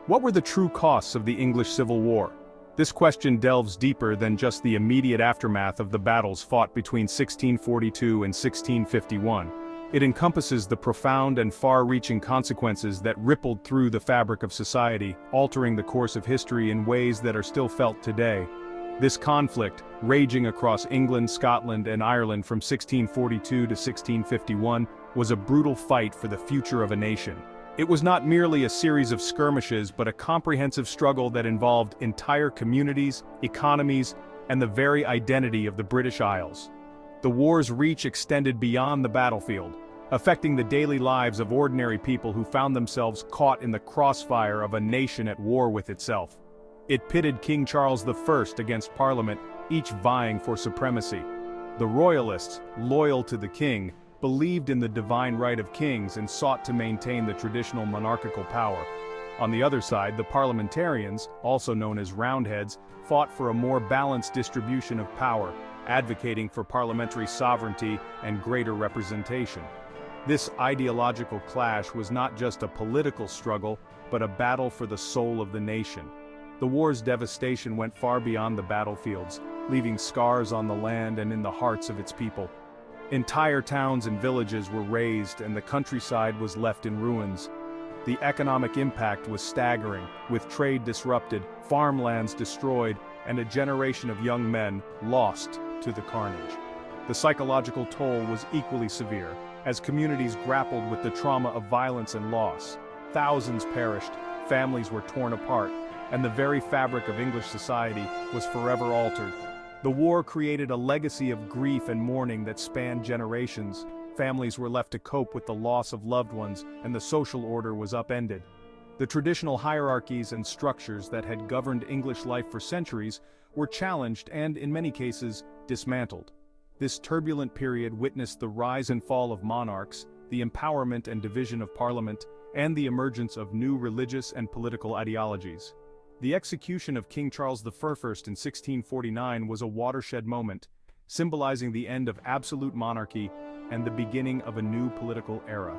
What were the true costs of the English Civil War? This question delves deeper than just the immediate aftermath of the battles fought between 1642 and 1651. It encompasses the profound and far-reaching consequences that rippled through the fabric of society, altering the course of history in ways that are still felt today. This conflict, raging across England, Scotland, and Ireland from 1642 to 1651, was a brutal fight for the future of a nation. It was not merely a series of skirmishes but a comprehensive struggle that involved entire communities, economies, and the very identity of the British Isles. The war's reach extended beyond the battlefield, affecting the daily lives of ordinary people who found themselves caught in the crossfire of a nation at war with itself. It pitted King Charles I against Parliament, each vying for supremacy. The Royalists, loyal to the king, believed in the divine right of kings and sought to maintain the traditional monarchical power. On the other side, the Parliamentarians, also known as Roundheads, fought for a more balanced distribution of power, advocating for parliamentary sovereignty and greater representation. This ideological clash was not just a political struggle, but a battle for the soul of the nation. The war's devastation went far beyond the battlefields, leaving scars on the land and in the hearts of its people. Entire towns and villages were razed and the countryside was left in ruins. The economic impact was staggering, with trade disrupted, farmlands destroyed, and a generation of young men lost to the carnage. The psychological toll was equally severe, as communities grappled with the trauma of violence and loss. Thousands perished, families were torn apart, and the very fabric of English society was forever altered. The war created a legacy of grief and mourning that spanned generations. Families were left to cope with the loss of loved ones, and the social order was upended. The traditional hierarchies and structures that had governed English life for centuries were challenged and, in many cases, dismantled. This turbulent period witnessed the rise and fall of monarchs, the empowerment and division of Parliament, and the emergence of new religious and political ideologies. The execution of King Charles I in 1649 was a watershed moment, symbolizing the end of absolute monarchy and the beginning of a new political era.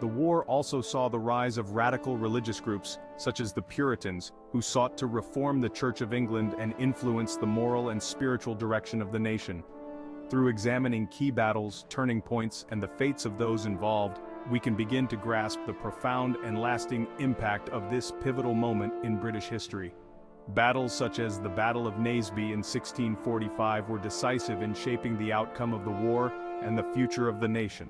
The war also saw the rise of radical religious groups, such as the Puritans, who sought to reform the Church of England and influence the moral and spiritual direction of the nation. Through examining key battles, turning points, and the fates of those involved, we can begin to grasp the profound and lasting impact of this pivotal moment in British history. Battles such as the Battle of Naseby in 1645 were decisive in shaping the outcome of the war and the future of the nation.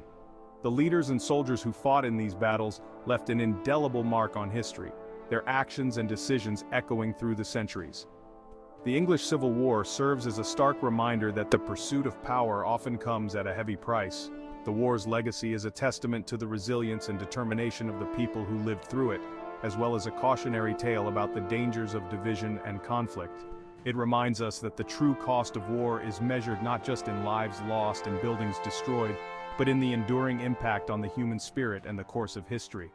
The leaders and soldiers who fought in these battles left an indelible mark on history, their actions and decisions echoing through the centuries. The English Civil War serves as a stark reminder that the pursuit of power often comes at a heavy price. The war's legacy is a testament to the resilience and determination of the people who lived through it, as well as a cautionary tale about the dangers of division and conflict. It reminds us that the true cost of war is measured not just in lives lost and buildings destroyed, but in the enduring impact on the human spirit and the course of history.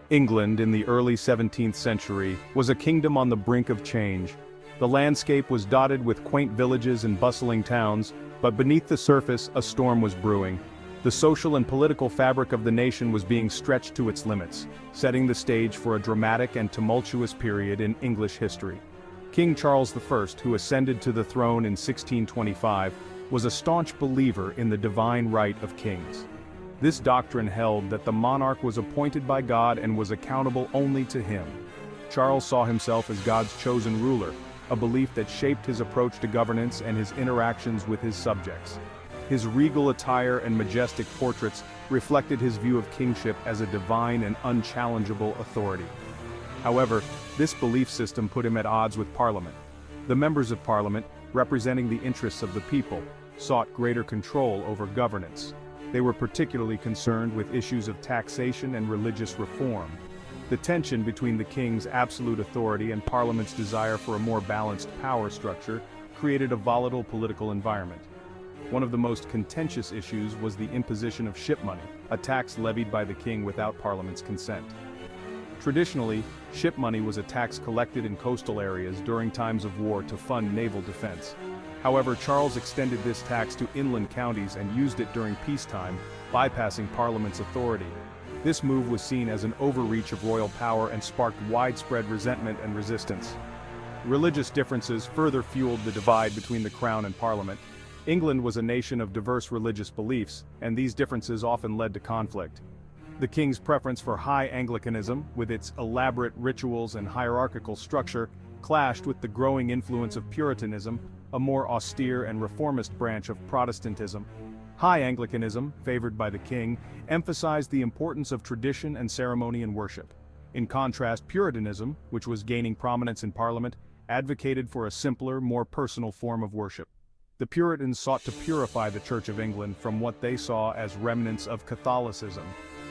England in the early 17th century was a kingdom on the brink of change. The landscape was dotted with quaint villages and bustling towns, but beneath the surface a storm was brewing. The social and political fabric of the nation was being stretched to its limits, setting the stage for a dramatic and tumultuous period in English history. King Charles I, who ascended to the throne in 1625, was a staunch believer in the divine right of kings. This doctrine held that the monarch was appointed by God and was accountable only to him. Charles saw himself as God's chosen ruler, a belief that shaped his approach to governance and his interactions with his subjects. His regal attire and majestic portraits reflected his view of kingship as a divine and unchallengeable authority. However, this belief system put him at odds with Parliament. The members of Parliament, representing the interests of the people, sought greater control over governance. They were particularly concerned with issues of taxation and religious reform. The tension between the king's absolute authority and Parliament's desire for a more balanced power structure created a volatile political environment. One of the most contentious issues was the imposition of ship money, a tax levied by the king without Parliament's consent. Traditionally, ship money was a tax collected in coastal areas during times of war to fund naval defense. However, Charles extended this tax to inland counties and used it during peacetime, bypassing Parliament's authority. This move was seen as an overreach of royal power and sparked widespread resentment and resistance. Religious differences further fueled the divide between the Crown and Parliament. England was a nation of diverse religious beliefs, and these differences often led to conflict. The king's preference for high Anglicanism, with its elaborate rituals and hierarchical structure, clashed with the growing influence of Puritanism, a more austere and reformist branch of Protestantism. High Anglicanism, favored by the king, emphasized the importance of tradition and ceremony in worship. In contrast, Puritanism, which was gaining prominence in Parliament, advocated for a simpler, more personal form of worship. The Puritans sought to purify the Church of England from what they saw as remnants of Catholicism.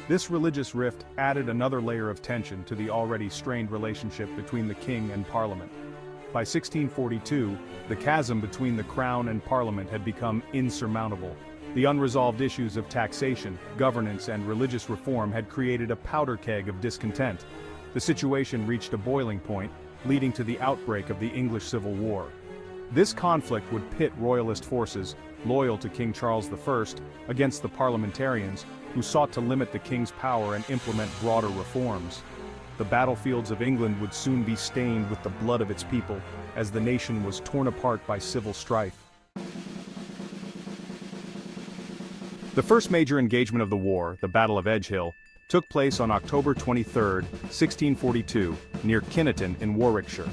This religious rift added another layer of tension to the already strained relationship between the king and Parliament. By 1642, the chasm between the Crown and Parliament had become insurmountable. The unresolved issues of taxation, governance, and religious reform had created a powder keg of discontent. The situation reached a boiling point, leading to the outbreak of the English Civil War. This conflict would pit royalist forces, loyal to King Charles I, against the parliamentarians, who sought to limit the king's power and implement broader reforms. The battlefields of England would soon be stained with the blood of its people, as the nation was torn apart by civil strife. The first major engagement of the war, the Battle of Edgehill, took place on October 23, 1642, near Kinneton in Warwickshire.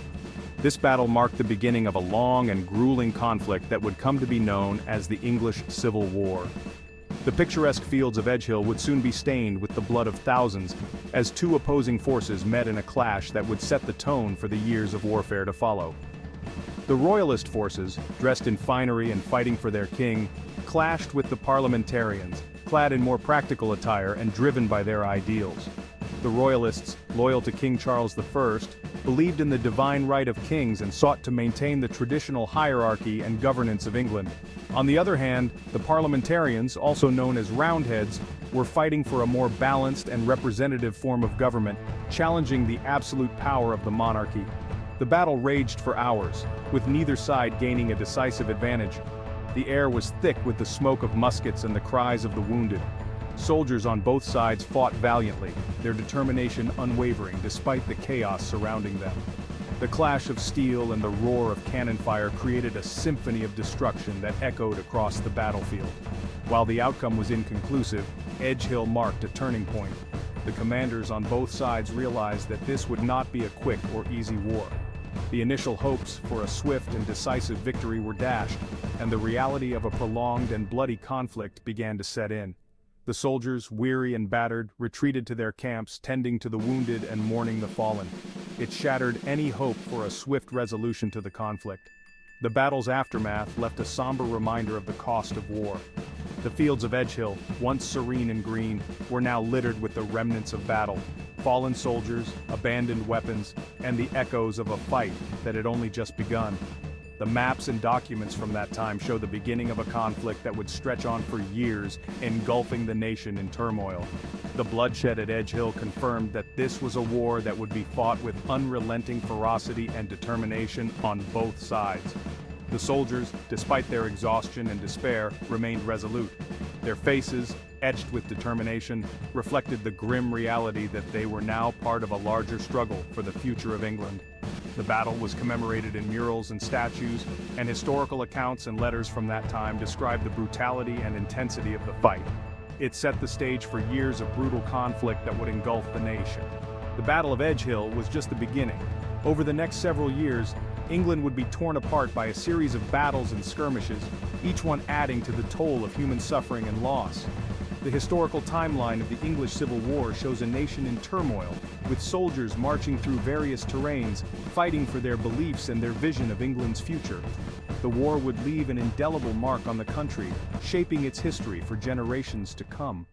This battle marked the beginning of a long and grueling conflict that would come to be known as the English Civil War. The picturesque fields of Edgehill would soon be stained with the blood of thousands, as two opposing forces met in a clash that would set the tone for the years of warfare to follow. The Royalist forces, dressed in finery and fighting for their king, clashed with the parliamentarians, clad in more practical attire and driven by their ideals. The Royalists, loyal to King Charles I, believed in the divine right of kings and sought to maintain the traditional hierarchy and governance of England. On the other hand, the parliamentarians, also known as Roundheads, were fighting for a more balanced and representative form of government, challenging the absolute power of the monarchy. The battle raged for hours, with neither side gaining a decisive advantage. The air was thick with the smoke of muskets and the cries of the wounded. Soldiers on both sides fought valiantly, their determination unwavering despite the chaos surrounding them. The clash of steel and the roar of cannon fire created a symphony of destruction that echoed across the battlefield. While the outcome was inconclusive, Edgehill marked a turning point. The commanders on both sides realized that this would not be a quick or easy war. The initial hopes for a swift and decisive victory were dashed, and the reality of a prolonged and bloody conflict began to set in. The soldiers, weary and battered, retreated to their camps, tending to the wounded and mourning the fallen. It shattered any hope for a swift resolution to the conflict. The battle's aftermath left a somber reminder of the cost of war. The fields of Edgehill, once serene and green, were now littered with the remnants of battle, fallen soldiers, abandoned weapons, and the echoes of a fight that had only just begun. The maps and documents from that time show the beginning of a conflict that would stretch on for years, engulfing the nation in turmoil. The bloodshed at Edgehill confirmed that this was a war that would be fought with unrelenting ferocity and determination on both sides. The soldiers, despite their exhaustion and despair, remained resolute. Their faces, etched with determination, reflected the grim reality that they were now part of a larger struggle for the future of England. The battle was commemorated in murals and statues, and historical accounts and letters from that time describe the brutality and intensity of the fight. It set the stage for years of brutal conflict that would engulf the nation. The Battle of Edgehill was just the beginning. Over the next several years, England would be torn apart by a series of battles and skirmishes, each one adding to the toll of human suffering and loss. The historical timeline of the English Civil War shows a nation in turmoil, with soldiers marching through various terrains, fighting for their beliefs and their vision of England's future. The war would leave an indelible mark on the country, shaping its history for generations to come.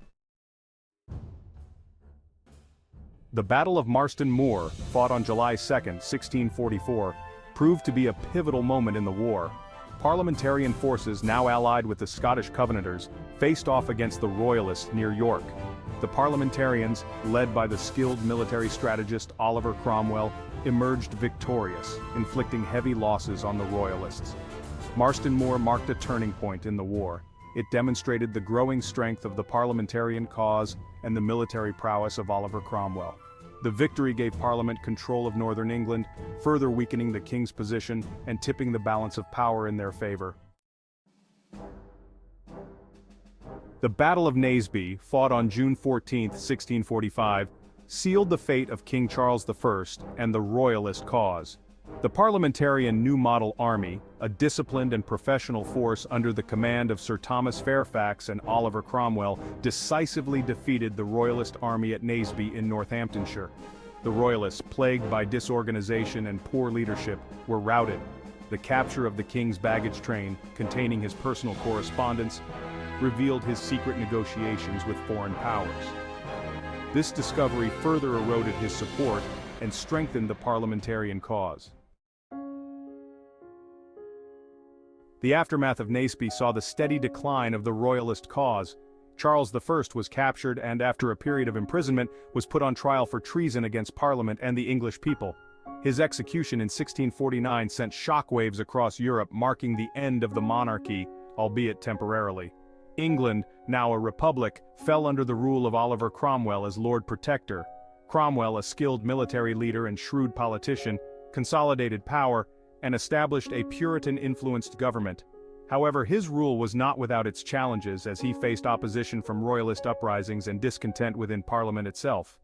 The Battle of Marston Moor, fought on July 2, 1644, proved to be a pivotal moment in the war. Parliamentarian forces, now allied with the Scottish Covenanters, faced off against the Royalists near York. The Parliamentarians, led by the skilled military strategist Oliver Cromwell, emerged victorious, inflicting heavy losses on the Royalists. Marston Moor marked a turning point in the war. It demonstrated the growing strength of the parliamentarian cause and the military prowess of Oliver Cromwell. The victory gave Parliament control of northern England, further weakening the king's position and tipping the balance of power in their favor. The Battle of Naseby, fought on June 14, 1645, sealed the fate of King Charles I and the Royalist cause. The parliamentarian New Model Army, a disciplined and professional force under the command of Sir Thomas Fairfax and Oliver Cromwell, decisively defeated the Royalist army at Naseby in Northamptonshire. The Royalists, plagued by disorganization and poor leadership, were routed. The capture of the king's baggage train, containing his personal correspondence, revealed his secret negotiations with foreign powers. This discovery further eroded his support and strengthened the parliamentarian cause. The aftermath of Naseby saw the steady decline of the Royalist cause. Charles I was captured and, after a period of imprisonment, was put on trial for treason against Parliament and the English people. His execution in 1649 sent shockwaves across Europe, marking the end of the monarchy, albeit temporarily. England, now a republic, fell under the rule of Oliver Cromwell as Lord Protector. Cromwell, a skilled military leader and shrewd politician, consolidated power and established a Puritan-influenced government. However, his rule was not without its challenges as he faced opposition from Royalist uprisings and discontent within Parliament itself.